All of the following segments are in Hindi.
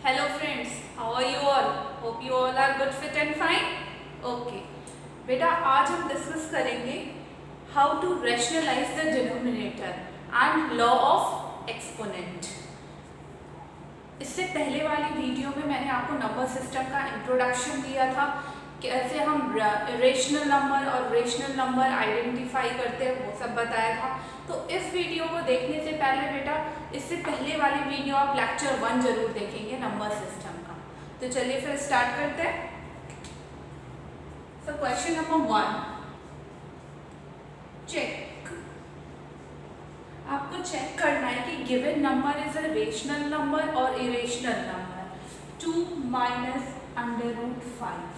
Hello friends, how are you all? Hope you all are good, fit and fine. Okay, बेटा आज हम डिस्कस करेंगे how to rationalise the denominator and law of exponent. इससे पहले वाली वीडियो में मैंने आपको नंबर सिस्टम का इंट्रोडक्शन दिया था, कैसे हम रेशनल नंबर और रेशनल नंबर आइडेंटिफाई करते हैं, वो सब बताया था। तो इस वीडियो को देखने से पहले बेटा इससे पहले वाली वीडियो आप लेक्चर 1 जरूर देखेंगे नंबर सिस्टम का। तो चलिए फिर स्टार्ट करते हैं। So question number 1, check. आपको चेक करना है कि given number is a rational number और इरेशनल नंबर। 2 माइनस √5।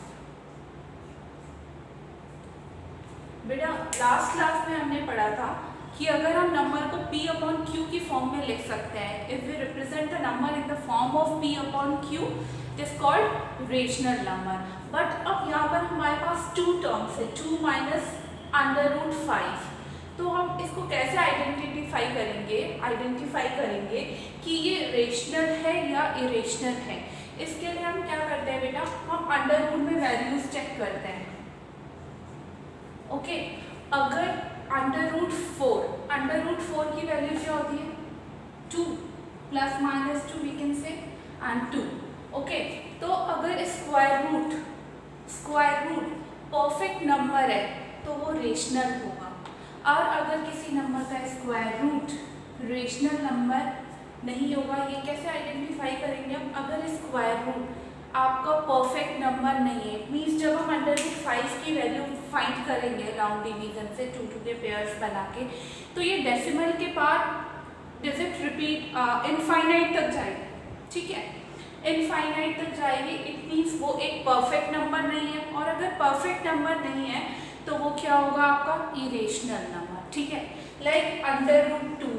बेटा लास्ट क्लास में हमने पढ़ा था कि अगर हम नंबर को P/Q की फॉर्म में लिख सकते हैं, if we represent the number in the form of P/Q, it is called rational number. But अब यहाँ पर हमारे पास 2 टर्म्स है, 2 माइनस √5। तो हम इसको कैसे आइडेंटिफाई करेंगे कि ये रेशनल है या इरेशनल है। इसके लिए हम क्या करते हैं बेटा, हम अंडर रूट में वैल्यूज चेक करते हैं। ओके, अगर √4 की वैल्यू क्या होती है 2 ± 2 we can say and 2। Okay, तो अगर स्क्वायर रूट परफेक्ट नंबर है तो वो रेशनल होगा, और अगर किसी नंबर का स्क्वायर रूट रेशनल नंबर नहीं होगा, ये कैसे आइडेंटिफाई करेंगे हम? अगर स्क्वायर रूट आपका परफेक्ट नंबर नहीं है, मीन्स जब हम √5 की वैल्यू फाइंड करेंगे राउंड डिवीजन से 2 के पेयर्स बना के, तो ये डेसिमल के बाद डिजिट रिपीट इनफाइनाइट तक जाएगी। ठीक है, इनफाइनाइट तक जाएगी, इट मीन्स वो एक परफेक्ट नंबर नहीं है। और अगर परफेक्ट नंबर नहीं है तो वो क्या होगा आपका इरेशनल नंबर। ठीक है, लाइक √2,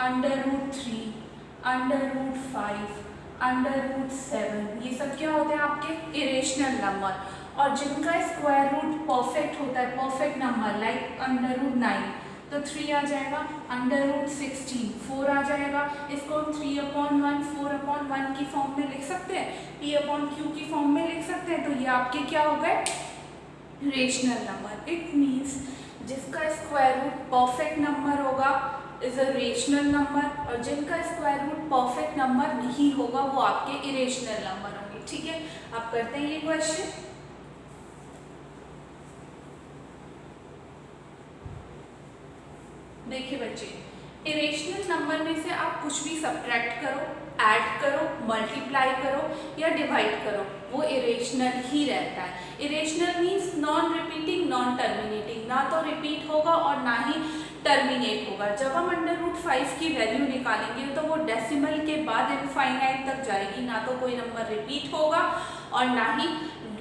√3, √5, √7, ये सब क्या होते हैं आपके इरेशनल नंबर। और जिनका स्क्वायर रूट परफेक्ट होता है, परफेक्ट नंबर, लाइक √9, तो 3 आ जाएगा, √16 4 आ जाएगा। इसको हम 3/1 4/1 की फॉर्म में लिख सकते हैं, P/Q की फॉर्म में लिख सकते हैं। तो ये आपके क्या हो गए रेशनल नंबर। इट मीन्स जिसका स्क्वायर रूट परफेक्ट नंबर होगा इज अ रेशनल नंबर, और जिनका स्क्वायर रूट परफेक्ट नंबर नहीं होगा वो आपके इरेशनल नंबर होंगे। ठीक है, आप करते हैं ये क्वेश्चन। देखिए बच्चे, इरेशनल नंबर में से आप कुछ भी सब्ट्रैक्ट करो, ऐड करो, मल्टीप्लाई करो या डिवाइड करो, वो इरेशनल ही रहता है। Irrational means non repeating, non terminating, ना तो रिपीट होगा और ना ही टर्मिनेट होगा। जब हम √5 की वैल्यू निकालेंगे तो वो डेसिमल के बाद इनफाइनाइट तक जाएगी, ना तो कोई नंबर रिपीट होगा और ना ही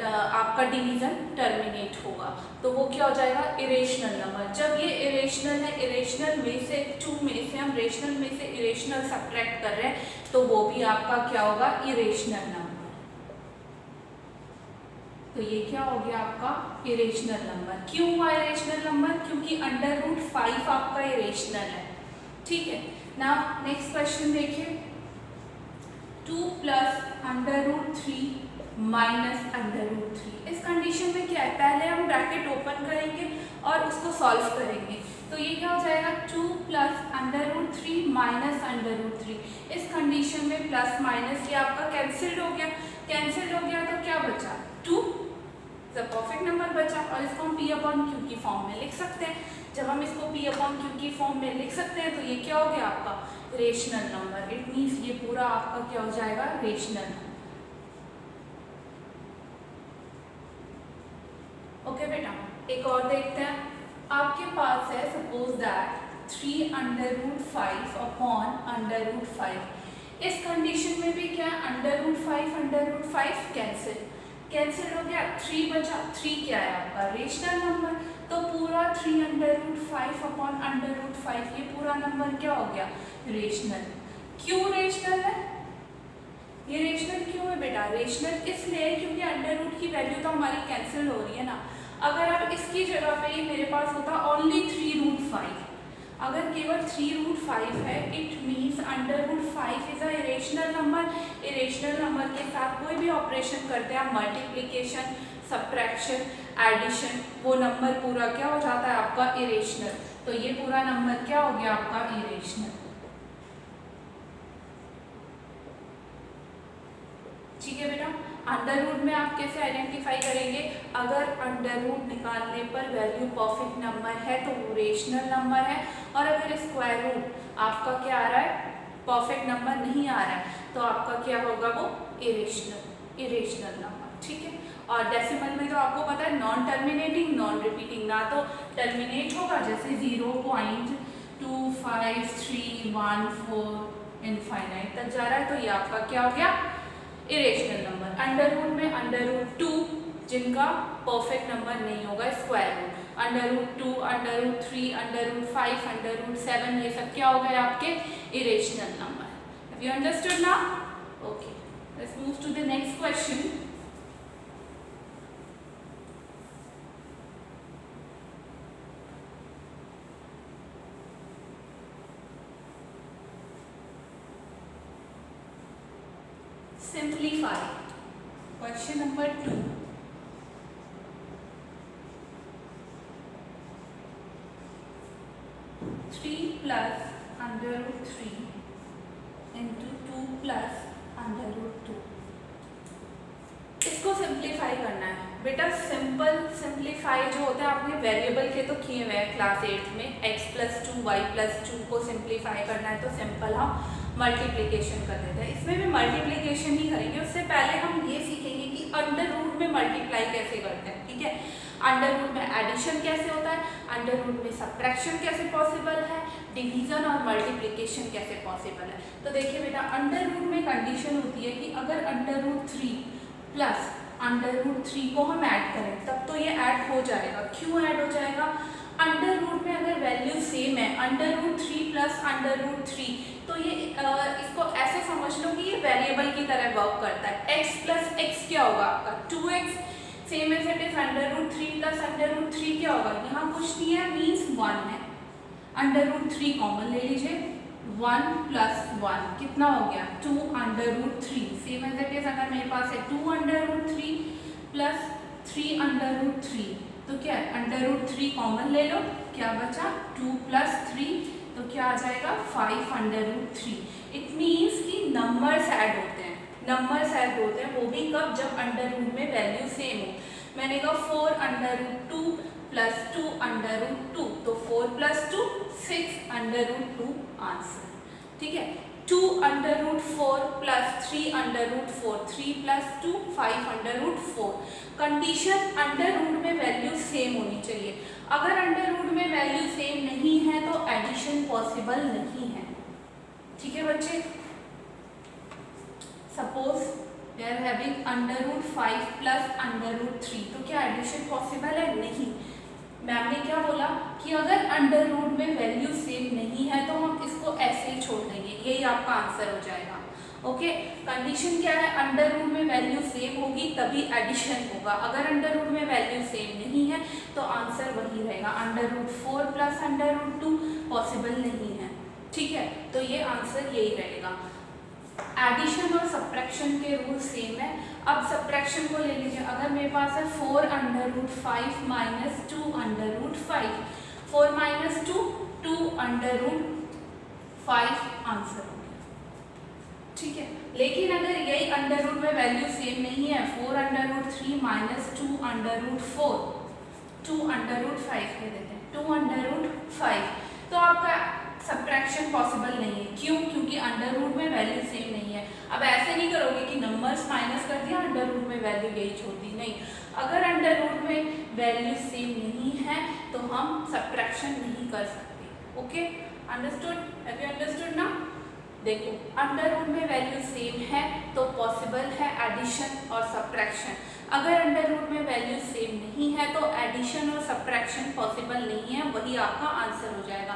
आपका डिवीजन टर्मिनेट होगा, तो वो क्या हो जाएगा इरेशनल नंबर। जब ये इरेशनल है, इरेशनल में से 2 में से हम रेशनल में से इरेशनल सब्ट्रैक्ट कर रहे हैं, तो वो भी आपका क्या होगा इरेशनल नंबर। तो ये क्या हो गया आपका इरेशनल नंबर। क्यों हुआ इरेशनल नंबर? क्योंकि √5 आपका इरेशनल है। ठीक है, नाउ नेक्स्ट क्वेश्चन देखिए, 2 + √3 माइनस √3। इस कंडीशन में क्या है, पहले हम ब्रैकेट ओपन करेंगे और उसको सॉल्व करेंगे। तो ये क्या हो जाएगा 2 + √3 माइनस √3। इस कंडीशन में प्लस माइनस ये आपका कैंसिल्ड हो गया, तो क्या बचा 2, परफेक्ट नंबर बचा, और इसको हम P/Q की फॉर्म में लिख सकते हैं। जब हम इसको P/Q की फॉर्म में लिख सकते हैं तो ये क्या हो गया आपका रेशनल नंबर। इट मीन्स ये पूरा आपका क्या हो जाएगा रेशनल। ओके बेटा, एक और देखते हैं। आपके पास है सपोज दैट 3 √5/√5। इस कंडीशन में भी क्या √5 कैंसिल हो गया, 3 बचा। 3 क्या है आपका रेशनल नंबर, तो पूरा 3 √5/√5 ये पूरा नंबर क्या हो गया रेशनल। क्यों रेशनल है? ये रेशनल क्यों है बेटा? रेशनल इसलिए क्योंकि अंडर रूट की वैल्यू तो हमारी कैंसिल हो रही है ना। अगर अब इसकी जगह पे मेरे पास होता ओनली 3√5, अगर केवल 3√5 है, it means √5 is a irrational number. Irrational number के साथ कोई भी ऑपरेशन करते हैं आप, मल्टीप्लिकेशन, सब्ट्रैक्शन, एडिशन, वो नंबर पूरा क्या हो जाता है आपका इरेशनल। तो ये पूरा नंबर क्या हो गया आपका इरेशनल। ठीक है बेटा, अंडर रूट में आप कैसे आइडेंटिफाई करेंगे? अगर अंडर रूट निकालने पर वैल्यू परफेक्ट नंबर है तो वो रेशनल नंबर है, और अगर स्क्वायर रूट आपका क्या आ रहा है, परफेक्ट नंबर नहीं आ रहा है, तो आपका क्या होगा, वो इरेशनल नंबर। ठीक है, और डेसिमल में तो आपको पता है नॉन टर्मिनेटिंग नॉन रिपीटिंग, ना तो टर्मिनेट होगा जैसे 0.25314 इनफाइनाइट तक जा रहा है, तो ये आपका क्या हो गया, इरेशनल नंबर। अंडर रूट में √2 जिनका परफेक्ट नंबर नहीं होगा, स्क्वायर रूट, √2, √3, √5, √7, ये सब क्या हो गए आपके irrational number. Have you understood now? Okay, let's move to the next question. Simplify. Question number 2. 3 plus √3 into 2 plus √2. इसको सिंप्लीफाई करना है बेटा। सिंपल सिंप्लीफाई जो होता है आपने वेरिएबल के तो किए हुए हैं क्लास 8 में, x+2 y+2 को सिंप्लीफाई करना है तो सिंपल हम मल्टीप्लिकेशन कर देते हैं। इसमें भी मल्टीप्लिकेशन ही करेंगे, उससे पहले हम ये सीखेंगे कि अंडर रूट में मल्टीप्लाई कैसे करते हैं। ठीक है, अंडर रूट में एडिशन कैसे होता है, अंडर रूट में सब्ट्रैक्शन कैसे पॉसिबल है, डिवीजन और मल्टीप्लिकेशन कैसे पॉसिबल है। तो देखिए बेटा, अंडर रूट में कंडीशन होती है कि अगर √3 प्लस √3 को हम ऐड करें तब तो ये ऐड हो जाएगा। क्यों ऐड हो जाएगा? अंडर रूट में अगर वैल्यू सेम है, √3 प्लस √3, तो ये इसको ऐसे समझ लो कि ये वेरिएबल की तरह वर्क करता है। x प्लस x क्या होगा आपका 2x, same as it is √3 plus √3 क्या होगा, यहाँ कुछ नहीं है मीन्स 1 है, √3 कॉमन ले लीजिए, 1 प्लस 1 कितना हो गया 2√3, सेम एज इट इज अगर मेरे पास है 2√3 प्लस 3√3, तो क्या है √3 कॉमन ले लो, क्या बचा 2 प्लस 3, तो क्या आ जाएगा 5√3। इट मीन्स कि नंबर्स ऐड होते हैं, नंबर्स ऐड होते हैं, वो भी कब, जब अंडर रूट में वैल्यू सेम हो। मैंने कहा 4√2 प्लस 2√2, तो 4 प्लस 2 6√2 आंसर। ठीक है, 2√4 plus 3√4, 3 plus 2 5√4। Condition under root में वैल्यू सेम होनी चाहिए। अगर अंडर रूट में वैल्यू सेम नहीं है तो एडिशन पॉसिबल नहीं है। ठीक है बच्चे, suppose we are having √5 plus √3, तो क्या एडिशन पॉसिबल है? नहीं। मैम ने क्या बोला कि अगर अंडर रूट में वैल्यू सेम नहीं है तो हम इसको ऐसे ही छोड़ देंगे, यही आपका आंसर हो जाएगा। ओके, कंडीशन क्या है, अंडर रूट में वैल्यू सेम होगी तभी एडिशन होगा। अगर अंडर रूट में वैल्यू सेम नहीं है तो आंसर वही रहेगा, √4 प्लस √2 पॉसिबल नहीं है। ठीक है, तो ये आंसर यही रहेगा। एडिशन और सब्ट्रैक्शन के रूल सेम है। अब सब्ट्रैक्शन को ले लीजिए, अगर मेरे पास है 4√5 माइनस 2√5, 4 माइनस 2 2√5 आंसर हो गया। ठीक है, लेकिन अगर यही अंडर रूट में वैल्यू सेम नहीं है, 4√3 माइनस 2√4, 2√5 कह देते हैं, 2√5, तो आपका सब्ट्रैक्शन पॉसिबल नहीं है। क्यों? क्योंकि अंडर रूट में वैल्यू सेम नहीं है। अब ऐसे नहीं करोगे कि नंबर्स माइनस कर दिया, अंडर रूट में वैल्यू यही छोड़ दी, नहीं। अगर अंडर रूट में वैल्यू सेम नहीं है तो हम सब्ट्रैक्शन नहीं कर सकते। Okay, understood? Have you understood ना? देखो, अंडर रूट में वैल्यू सेम है तो पॉसिबल है एडिशन और सब्ट्रैक्शन। अगर अंडर रूट में वैल्यू सेम नहीं है तो एडिशन और सब्ट्रैक्शन पॉसिबल नहीं है, वही आपका आंसर हो जाएगा।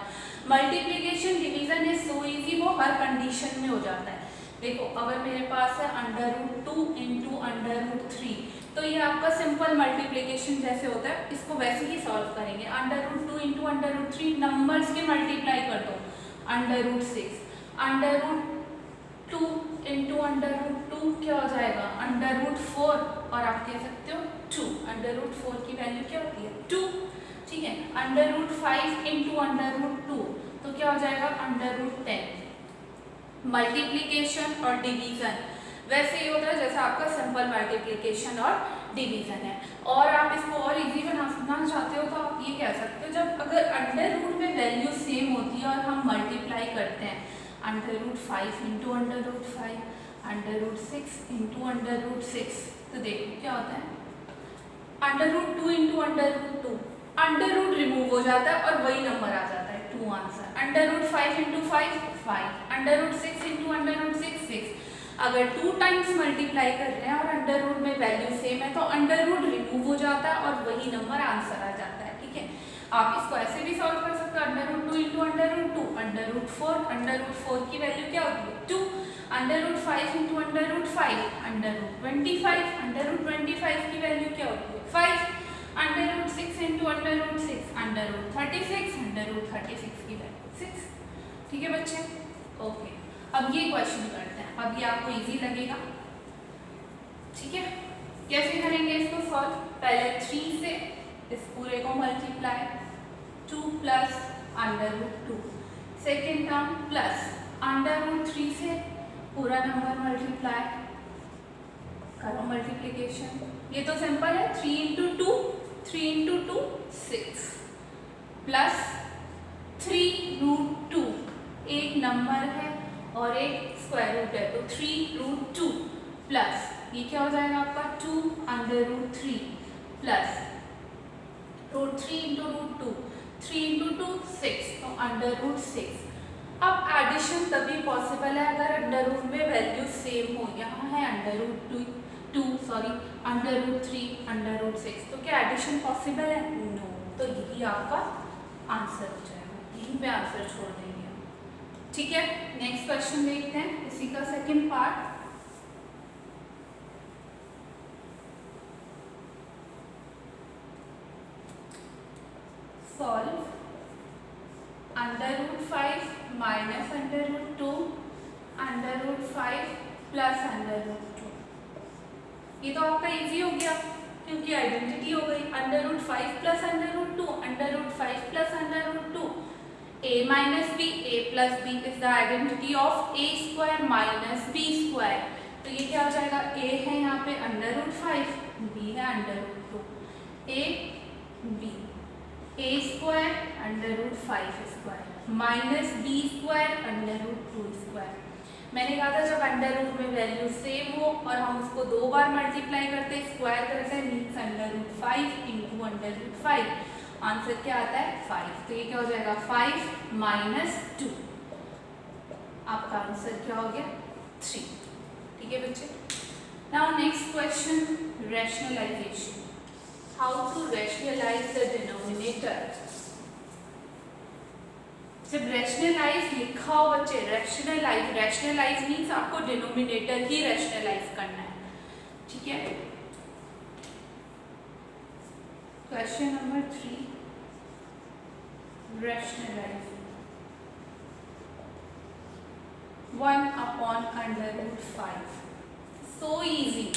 Multiplication division is so easy, वो हर कंडीशन में हो जाता है। देखो, अगर मेरे पास है √2 इंटू √3, तो ये आपका सिंपल मल्टीप्लिकेशन जैसे होता है, इसको वैसे ही सॉल्व करेंगे। √2 इंटू √3 नंबर्स के मल्टीप्लाई कर दो, √6 √2 इंटू √2 क्या हो जाएगा √4, और आप कह सकते हो 2, √4 की वैल्यू क्या होती है 2, ठीक है। √5 इंटू √2 तो क्या हो जाएगा √10। मल्टीप्लिकेशन और डिवीजन वैसे ही होता है जैसा आपका सिंपल मल्टीप्लिकेशन और डिवीजन है। और आप इसको और इजी बनाना चाहते हो तो आप ये कह सकते हो, जब अगर अंडर रूट में वैल्यू सेम होती है और हम मल्टीप्लाई करते हैं √5 इंटू √5 √6 इंटू √6 तो देखो क्या होता है √2 इंटू √2 अंडर रूट रिमूव हो जाता है और वही नंबर आ जाता है 2 आंसर। √5 into 5 √6 into √6 6। अगर 2 टाइम्स मल्टीप्लाई कर रहे हैं और अंडर रूट में वैल्यू सेम है तो अंडर रूट रिमूव हो जाता है और वही नंबर आंसर आ जाता है, ठीक है। आप इसको ऐसे भी सॉल्व कर सकते हो √2 इंटू √2 √4 की वैल्यू क्या होती है 2 √5 इंटू √5 √25 √25 की वैल्यू क्या होती है 5 √6 इंटू √6 √36 √36 की वैल्यू 6, ठीक है बच्चे। ओके, अब ये क्वेश्चन करते हैं, अब ये आपको इजी लगेगा, ठीक है। कैसे करेंगे इसको सॉल्व, पहले 3 से इस पूरे को multiply 2 plus √2, second term plus √3 से पूरा नंबर मल्टीप्लाई करो मल्टीप्लिकेशन, ये तो सिंपल है 3 इंटू 2 6 प्लस 3√2 एक नंबर है और एक स्क्वायर रूट है तो 3√2 प्लस ये क्या हो जाएगा आपका 2 √3 प्लस √3 इंटू √2 3 इंटू 2 6 तो √6। अब एडिशन तभी पॉसिबल है अगर अंडर रूट में वैल्यू सेम हो, यहाँ है √3 √6 तो क्या एडिशन पॉसिबल है नो, तो यही आपका आंसर हो जाएगा, यहीं पे आंसर छोड़ देंगे, ठीक है। नेक्स्ट क्वेश्चन देखते हैं, इसी का second part. Solve √5 minus √2 √5 plus √2। ये तो आपका इजी हो गया क्योंकि आइडेंटिटी हो गई √5 plus √2 √5 plus √2 a minus B a plus B is the identity of a square minus b square. तो ये क्या हो जाएगा a है यहाँ पे √5 b है √2 a b a square √5 square minus b square √2 square. मैंने कहा था जब अंडर रूट में वैल्यू सेम हो और हम उसको 2 बार मल्टीप्लाई करते हैं स्क्वायर करते हैं मीन्स √5 इंटू √5 आंसर क्या आता है 5। तो ये क्या हो जाएगा 5 माइनस 2, आपका आंसर क्या हो गया 3, ठीक है बच्चे। Now next question, rationalisation, how to rationalise the denominator. जब रैशनलाइज लिखा हो बच्चे, रैशनलाइज मीन्स आपको डिनोमिनेटर ही रैशनलाइज करना है, ठीक है। Question number 3, rationalise 1/√5, so easy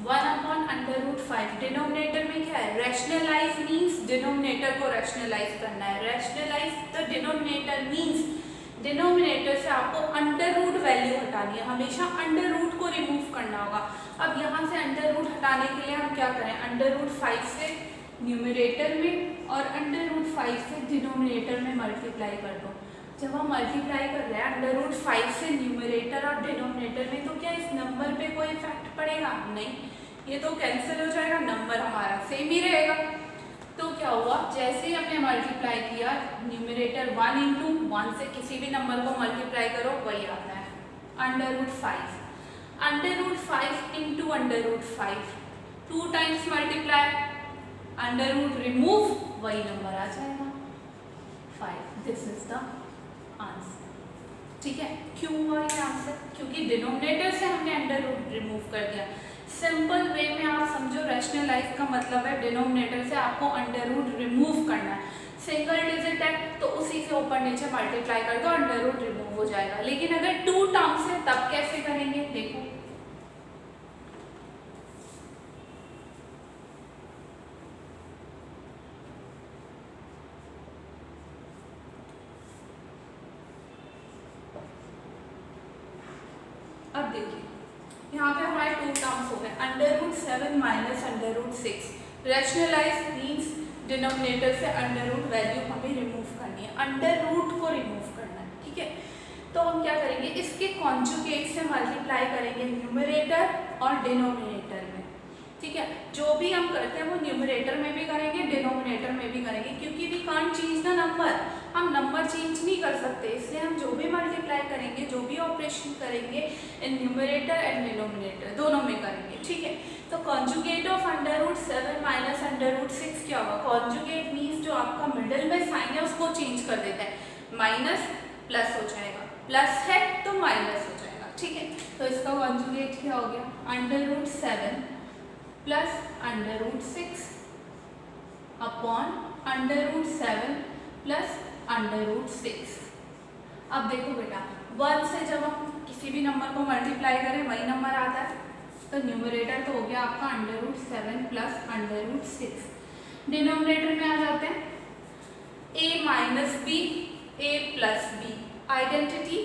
1/√5। Denominator में क्या है रैशनलाइज मीन्स डिनोमिनेटर को रैशनलाइज करना है। Rationalise the denominator means denominator से आपको अंडर रूट वैल्यू हटानी है, हमेशा अंडर रूट को रिमूव करना होगा। अब यहाँ से अंडर रूट हटाने के लिए हम क्या करें, √5 से न्यूमरेटर में और √5 से डिनोमिनेटर में मल्टीप्लाई कर दो। जब हम मल्टीप्लाई कर रहे हैं √5 से न्यूमरेटर और डिनोमिनेटर में तो क्या इस नंबर पे कोई इफेक्ट पड़ेगा नहीं, ये तो कैंसिल हो जाएगा, नंबर हमारा सेम ही रहेगा। तो क्या हुआ, जैसे ही हमने मल्टीप्लाई किया न्यूमरेटर 1 इंटू 1 से किसी भी नंबर को मल्टीप्लाई करो वही आता है √5 √5 into √5 2 times multiply under root remove वही नंबर आ जाएगा 5। दिस इज द आंसर, ठीक है। क्यों हुआ ये आंसर, क्योंकि डिनोमिनेटर से हमने अंडर रूट रिमूव कर दिया। सिंपल वे में आप समझो, रैशनलाइज का मतलब है डिनोमिनेटर से आपको अंडर रूट रिमूव करना है। सिंगल डिजिट है तो उसी से ऊपर नीचे मल्टीप्लाई कर दो, अंडर रूट रिमूव हो जाएगा। लेकिन अगर 2 टर्म्स है तब कैसे करेंगे, देखो अब देखिए यहाँ पे हमारे 2 टर्म्स हो गए, under root 7 minus under root 6। Rationalise means denominator से अंडर रूट वैल्यू हमें रिमूव करनी है, अंडर रूट को रिमूव करना है, ठीक है। तो हम क्या करेंगे, इसके कॉन्जुगेट से मल्टीप्लाई करेंगे न्यूमरेटर और डिनोमिनेटर में, ठीक है। जो भी हम करते हैं वो न्यूमरेटर में भी करेंगे, डिनोमिनेटर में भी करेंगे, क्योंकि we can't change the number, हम नंबर चेंज नहीं कर सकते। इसलिए हम जो भी मल्टीप्लाई करेंगे, जो भी ऑपरेशन करेंगे इन न्यूमरेटर एंड डिनोमिनेटर दोनों में करेंगे, ठीक है। तो conjugate of under root 7 minus under root 6 क्या होगा, कॉन्जुगेट मीन्स जो आपका मिडिल में साइन है उसको चेंज कर देता है, माइनस प्लस हो जाएगा, प्लस है तो माइनस हो जाएगा, ठीक है। तो इसका कॉन्जुगेट क्या हो गया, under root 7 plus under root 6 upon under root 7 plus under root 6। अब देखो बेटा, 1 से जब हम किसी भी नंबर को मल्टीप्लाई करें वही नंबर आता है, तो न्यूमरेटर तो हो गया आपका under root 7 plus under root 6। Denominator में आ जाते हैं a minus B, a plus B, identity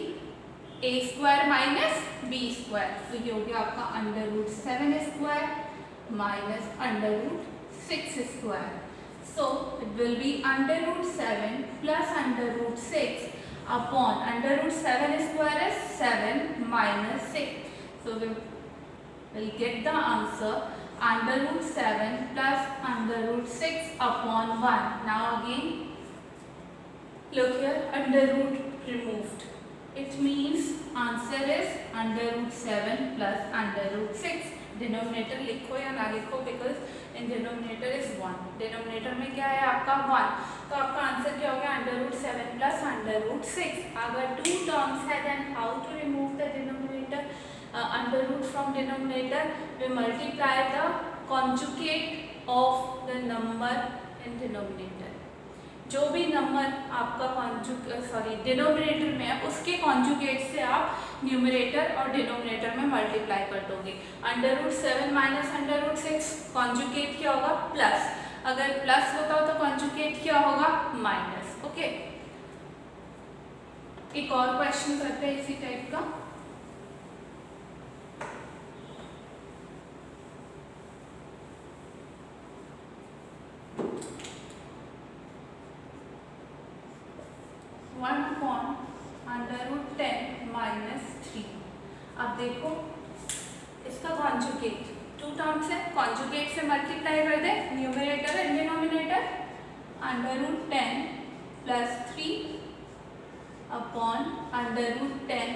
a square minus b square, तो ये हो गया आपका under root 7 square minus under root 6 square. So it will be under root 7 plus under root 6 upon under root 7 square is 7 minus 6. So we will get the answer under root 7 plus under root 6 upon 1. Now again look here, under root removed. It means answer is under root 7 plus under root 6. Denominator लिखो या ना लिखो, because in denominator is 1, denominator में क्या है आपका 1, तो आपका आंसर क्या हो गया under root 7 plus under root 6। अगर 2 टर्म्स है then how to remove the denominator, under root from denominator, we multiply the conjugate of the number in denominator. जो भी नंबर आपका डिनोमिनेटर में है उसके कॉन्जुगेट से आप न्यूमरेटर और डिनोमिनेटर में मल्टीप्लाई कर दोगे। Under root 7 minus under root 6 conjugate क्या होगा, प्लस, अगर प्लस होता हो तो कॉन्जुगेट क्या होगा, माइनस, ओके। एक और क्वेश्चन करते हैं इसी टाइप का। One upon under root 10 minus 3। अब देखो इसका कॉन्जुगेट 2 टर्म्स है, कॉन्जुगेट से मल्टीप्लाई कर दे numerator and denominator, under root 10 plus 3 upon under root 10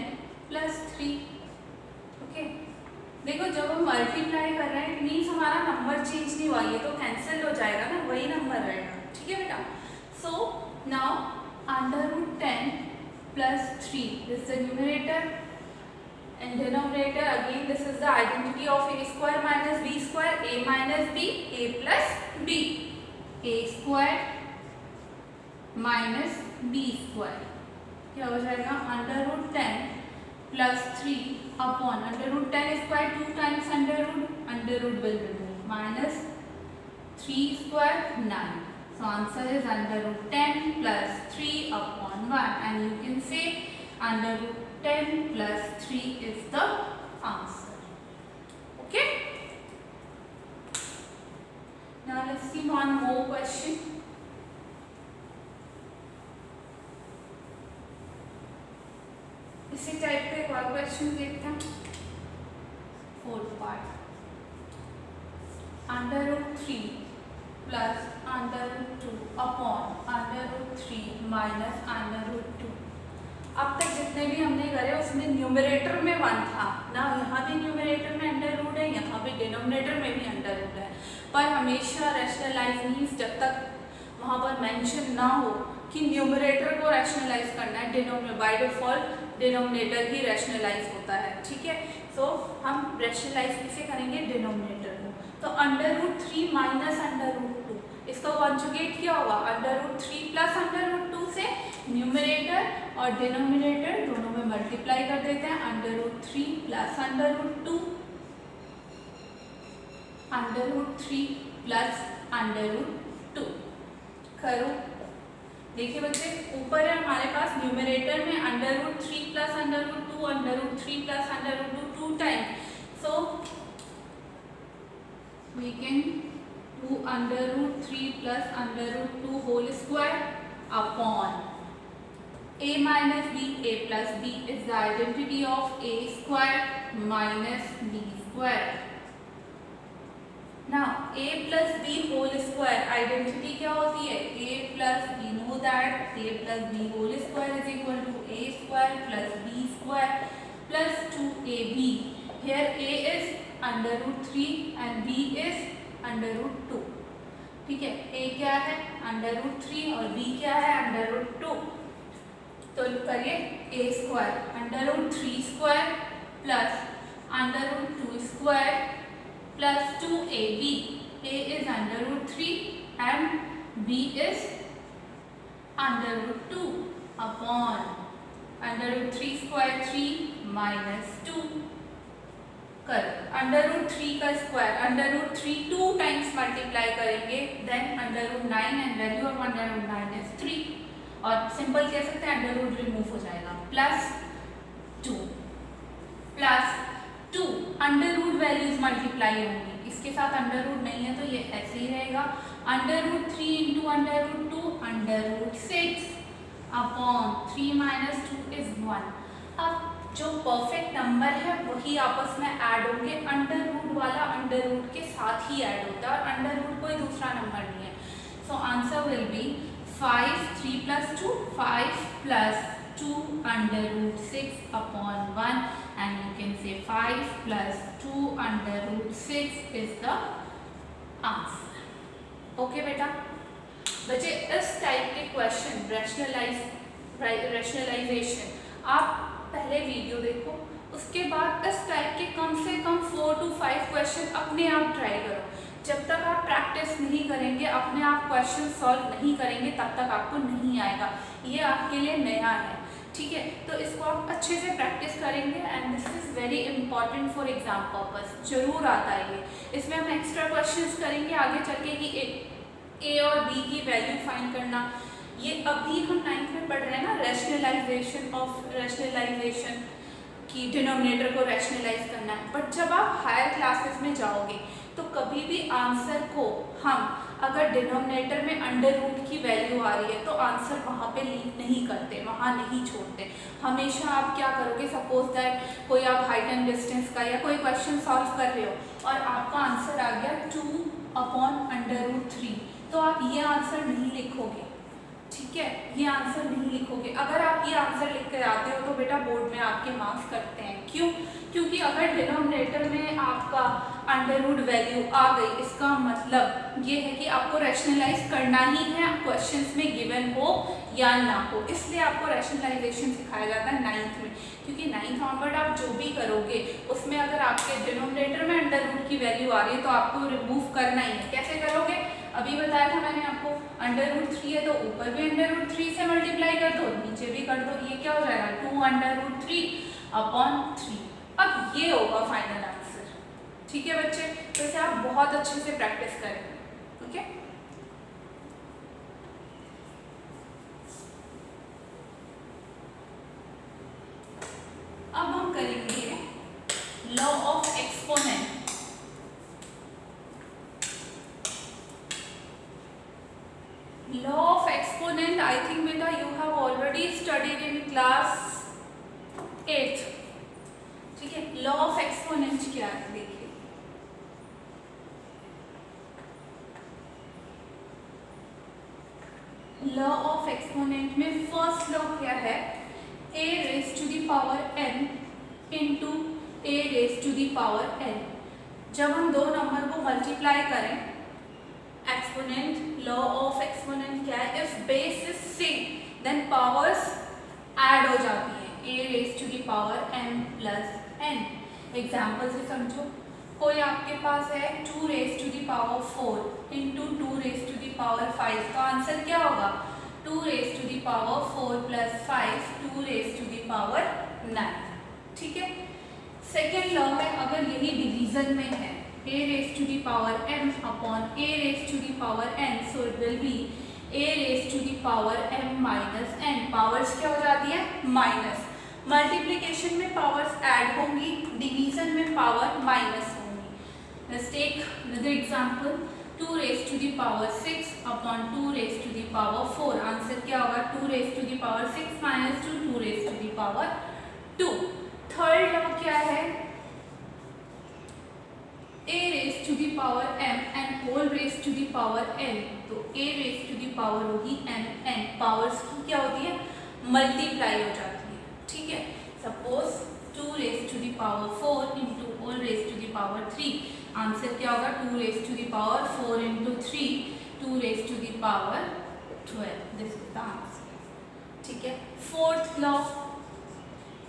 plus 3, okay. देखो जब हम मल्टीप्लाई कर रहे हैं मीन्स हमारा नंबर चेंज नहीं हुआ, ये तो कैंसिल हो जाएगा ना, वही नंबर रहेगा, ठीक है बेटा। So now under root 10 plus 3, this is the numerator, and denominator again this is the identity of a square minus b square, a minus b, a plus b, a square minus b square क्या हो जाएगा, under root 10 plus 3 upon under root 10 square 2 times under root will remove, minus 3 square 9. So answer is under root 10 plus 3 upon 1, and you can say under root 10 plus 3 is the answer. Okay. Now let's see one more question. इसी टाइप का एक और क्वेश्चन देखते हैं, 4th part. Under root 3 plus under root 2 upon under root 3 minus under root 2। अब तक जितने भी हमने करे उसमें न्यूमरेटर में 1 था ना, यहाँ भी न्यूमरेटर में अंडर रूट है, यहाँ भी डिनोमिनेटर में भी अंडर रूट है, पर हमेशा रैशनलाइज मीन्स जब तक वहाँ पर मेंशन ना हो कि न्यूमरेटर को रैशनलाइज करना है, डिनोमिनेटर बाय डिफॉल्ट डिनोमिनेटर ही रैशनलाइज होता है, ठीक है। सो हम रैशनलाइज किसे करेंगे, डिनोमिनेटर को। तो √3 माइनस √2, इसका कॉन्जुगेट क्या होगा, √3 प्लस √2 से न्यूमरेटर और डिनोमिनेटर दोनों में मल्टीप्लाई कर देते हैं, √3 प्लस √2, √3 प्लस √2 करो। देखिए बच्चे, ऊपर है हमारे पास न्यूमरेटर में √3 plus √2, √3 plus √2 2 time, so we can do √3 plus √2 whole square upon a minus b, a plus b is the identity of a square minus b square. Now a plus b whole square identity क्या होती है, a plus we know that a plus b whole square is equal to a square plus b square plus 2ab. Here a is √3 and b is √2, ठीक है। a क्या है √3 और b क्या है √2, तो करिए a square √3 square plus √2 square plus 2ab. a is √3 and b is √2 upon √3 square 3 minus 2 कर √3 का स्क्वायर √3 2 टाइम्स मल्टीप्लाई करेंगे, then √9 and value of √9 is 3, और सिंपल कह सकते हैं √ रिमूव हो जाएगा, प्लस 2 प्लस 2 √ वैल्यूज मल्टीप्लाई होंगी, इसके साथ √ नहीं है तो ये ऐसे ही रहेगा, √3 इंटू √2 √6 अपॉन 3 माइनस 2 इज 1। अब जो परफेक्ट नंबर है वही आपस में ऐड होंगे, √ वाला √ के साथ ही ऐड होता है, और √ कोई दूसरा नंबर नहीं है। So answer will be 5 3 plus 2 5 plus 2 √6 upon 1, and you can say 5 plus 2 √6 is the answer. Okay बेटा, बच्चे इस टाइप के क्वेश्चन रैशनलाइजेशन आप पहले वीडियो देखो, उसके बाद इस टाइप के कम से कम 4 to 5 क्वेश्चन अपने आप ट्राई करो। जब तक आप प्रैक्टिस नहीं करेंगे, अपने आप क्वेश्चन सॉल्व नहीं करेंगे, तब तक आपको नहीं आएगा, ये आपके लिए नया है, ठीक है। तो इसको आप अच्छे से प्रैक्टिस करेंगे, and this is very important for exam purpose, जरूर आता है ये। इसमें हम एक्स्ट्रा क्वेश्चंस करेंगे आगे चल के कि ए और बी की वैल्यू फाइंड करना, ये अभी हम 9th में पढ़ रहे हैं ना, रैशनलाइजेशन की डिनोमिनेटर को रैशनलाइज करना है। बट जब आप हायर क्लासेस में जाओगे तो कभी भी आंसर को हम अगर डिनोमिनेटर में √ की वैल्यू आ रही है तो आंसर वहाँ पे लीव नहीं करते, वहाँ नहीं छोड़ते। हमेशा आप क्या करोगे, सपोज दैट कोई आप हाइट एंड डिस्टेंस का या कोई क्वेश्चन सॉल्व कर रहे हो और आपका आंसर आ गया 2/√3, तो आप ये आंसर नहीं लिखोगे, ठीक है, ये आंसर नहीं लिखोगे। अगर आप ये आंसर लिख कर आते हो तो बेटा बोर्ड में आपके मार्क्स कटते हैं। क्यों? क्योंकि अगर डिनोमिनेटर में आपका √ वैल्यू आ गई, इसका मतलब ये है कि आपको रैशनलाइज करना ही है, क्वेश्चंस में गिवन हो या ना हो, इसलिए आपको रैशनलाइजेशन सिखाया जाता है 9th में। क्योंकि 9th ऑनवर्ड आप जो भी करोगे उसमें अगर आपके डिनोमिनेटर में √ की वैल्यू आ रही है तो आपको रिमूव करना ही है। कैसे करोगे? अभी बताया था मैंने आपको, √3 है तो ऊपर भी √3 से मल्टीप्लाई कर दो, नीचे भी कर दो, ये क्या हो जाएगा 2/√3/3। अब ये होगा फाइनल आंसर, ठीक है बच्चे। तो इसे आप बहुत अच्छे से प्रैक्टिस करेंगे, ओके। अब हम करेंगे law of exponent. Law of exponent, I think beta you have already studied in class 8th, ठीक है। लॉ ऑफ एक्सपोनेंट क्या है देखिए, लॉ ऑफ एक्सपोनेंट में फर्स्ट लॉ क्या है, a⁻n इंटू a⁻n। जब हम दो नंबर को मल्टीप्लाई करें, एक्सपोनेंट, लॉ ऑफ एक्सपोनेंट क्या है, if base is same then powers add हो जाती हैं। a raised to the power m plus n। Example से समझो, कोई आपके पास है 2 raised to the power 4 into 2 raised to the power 5, तो आंसर क्या होगा 2 raised to the power 4 plus 5 2 raised to the power 9। ठीक है, सेकेंड लॉ में अगर यही डिवीजन में है a raised to the power m upon a raised to the power n, so it will be a raised to the power m minus n। Powers क्या हो जाती है माइनस, मल्टीप्लिकेशन में पावर्स ऐड होंगी, डिवीजन में पावर माइनस होंगी। Let's take another example, 2 raised to the power 6 upon 2 raised to the power 4, answer क्या होगा 2 raised to the power 6 minus 2 raised to the power 2। Third law क्या है, a raised to the power m and whole raised to the power n, तो a raised to the power होगी m n, पावर्स की क्या होती है मल्टीप्लाई हो जाती है। ठीक है, suppose 2 raised to the power 4 into whole raised to the power 3, answer क्या होगा 2 raised to the power 4 into 3 2 raised to the power 12, this is the answer. ठीक है, fourth law,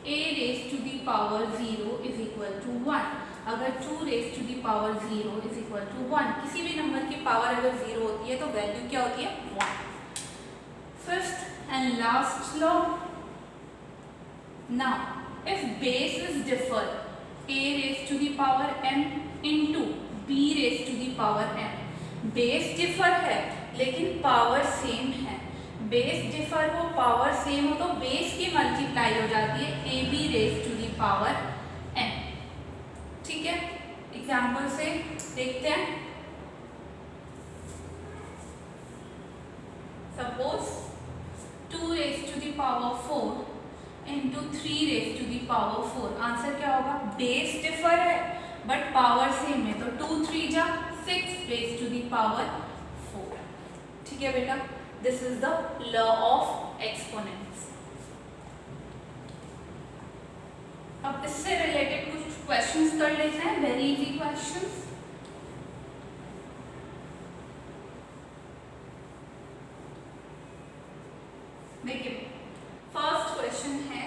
a raised to the power 0 is equal to 1, अगर 2 raised to the power 0 is equal to 1, किसी भी नंबर की पावर अगर 0 होती है तो वैल्यू क्या होती है 1। Fifth and last law, now if bases differ a raised to the power m into b raised to the power m, base differ है लेकिन पावर सेम है, बेस डिफर हो पावर सेम हो तो बेस की मल्टीप्लाई हो जाती है a b raise to the power n. ठीक है, एग्जाम्पल से देखते हैं, suppose 2 raised to the power 4 into 3 raised to the power 4, answer क्या होगा बेस डिफर है बट पावर सेम है, तो 2 3 जा 6 raised to the power 4। ठीक है बेटा, this is the law of exponents. अब इससे रिलेटेड कुछ क्वेश्चंस कर लेते हैं, वेरी इजी क्वेश्चंस। देखिए फर्स्ट क्वेश्चन है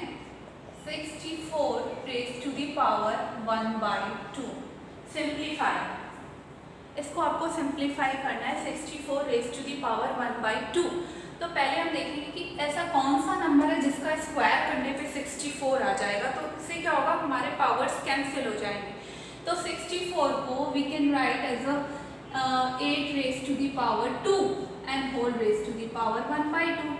64 raised to the power 1/2, simplify. इसको आपको सिंप्लीफाई करना है 64 raised to the power 1/2। तो पहले हम देखेंगे कि ऐसा कौन सा नंबर है जिसका स्क्वायर करने पे 64 आ जाएगा, तो इससे क्या होगा हमारे पावर्स कैंसिल हो जाएंगे। तो 64 को we can write as a 8 raised to the power 2 and whole raised to the power 1/2।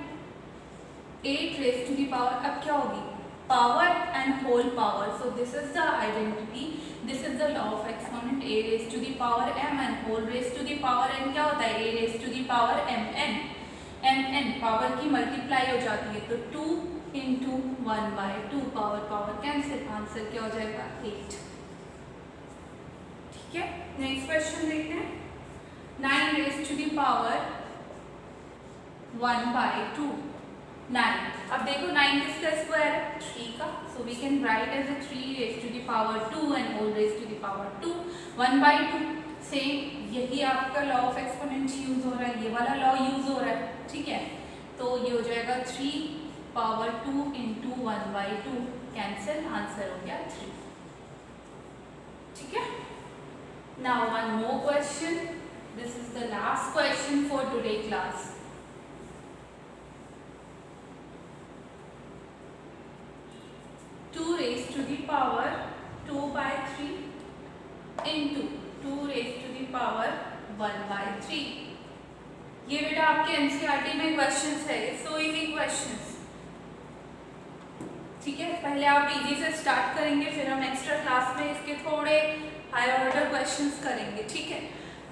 8 raised to the power अब क्या होगी power and whole power, so this is the identity, this is the law of exponent a raised to the power m and whole raised to the power n क्या होता है a raised to the power mn power की मल्टीप्लाई हो जाती है, तो 2 into 1/2 पावर कैंसिल, आंसर क्या हो जाएगा 8। ठीक है, नेक्स्ट क्वेश्चन देखते हैं, 9 raised to the power 1/2 9। अब देखो 9 किसका स्क्वायर है 3 का, so we can write as a 3 raised to the power 2 and whole raised to the power 2 1/2। Same यही आपका लॉ ऑफ एक्सपोनेंट यूज हो रहा है, ये वाला लॉ यूज हो रहा है। ठीक है, तो ये हो जाएगा 3 power 2 into 1/2 कैंसिल, आंसर हो गया 3। ठीक है, now one more question, this is the last question for today class. raised to the power 2/3 into 2 raised to the power 1/3। ये बेटा आपके एनसीईआरटी में क्वेश्चंस है, सो इजी क्वेश्चंस। ठीक है, पहले आप इजी से स्टार्ट करेंगे, फिर हम एक्स्ट्रा क्लास में इसके थोड़े हायर ऑर्डर क्वेश्चंस करेंगे। ठीक है,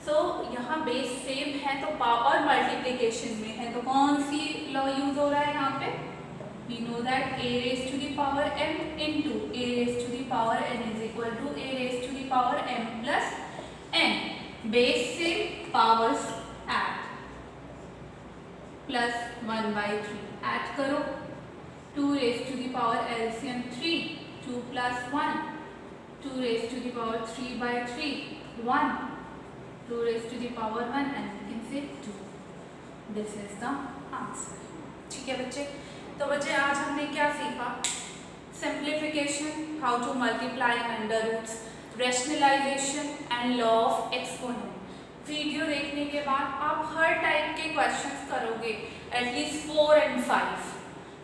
सो यहाँ बेस सेम है तो पावर मल्टीप्लिकेशन में है, तो कौन सी लॉ यूज हो रहा है यहाँ पे, we know that a raised to the power m into a raised to the power n is equal to a raised to the power m plus n। Base से पावर्स ऐड प्लस 1/3 ऐड करो, 2 raised to the power LCM 3 2 plus 1 2 raised to the power 3/3 1 2 raised to the power 1 and you can say 2। This is the answer। ठीक है बच्चे, तो बच्चे आज हमने क्या सीखा, simplification, how to multiply under roots, rationalization and law of exponent. Video देखने के बाद आप हर टाइप के क्वेश्चंस करोगे एटलीस्ट 4 and 5.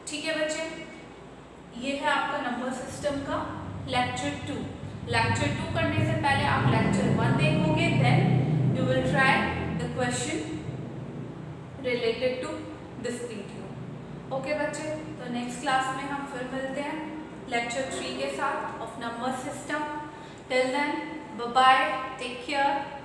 ठीक है बच्चे, ये है आपका नंबर सिस्टम का लेक्चर 2. लेक्चर 2 करने से पहले आप लेक्चर 1 देखोगे, then you will try the question related to this video. Okay बच्चे, तो नेक्स्ट क्लास में हम फिर मिलते हैं लेक्चर 3 के साथ of number system. Till then bye bye, take care.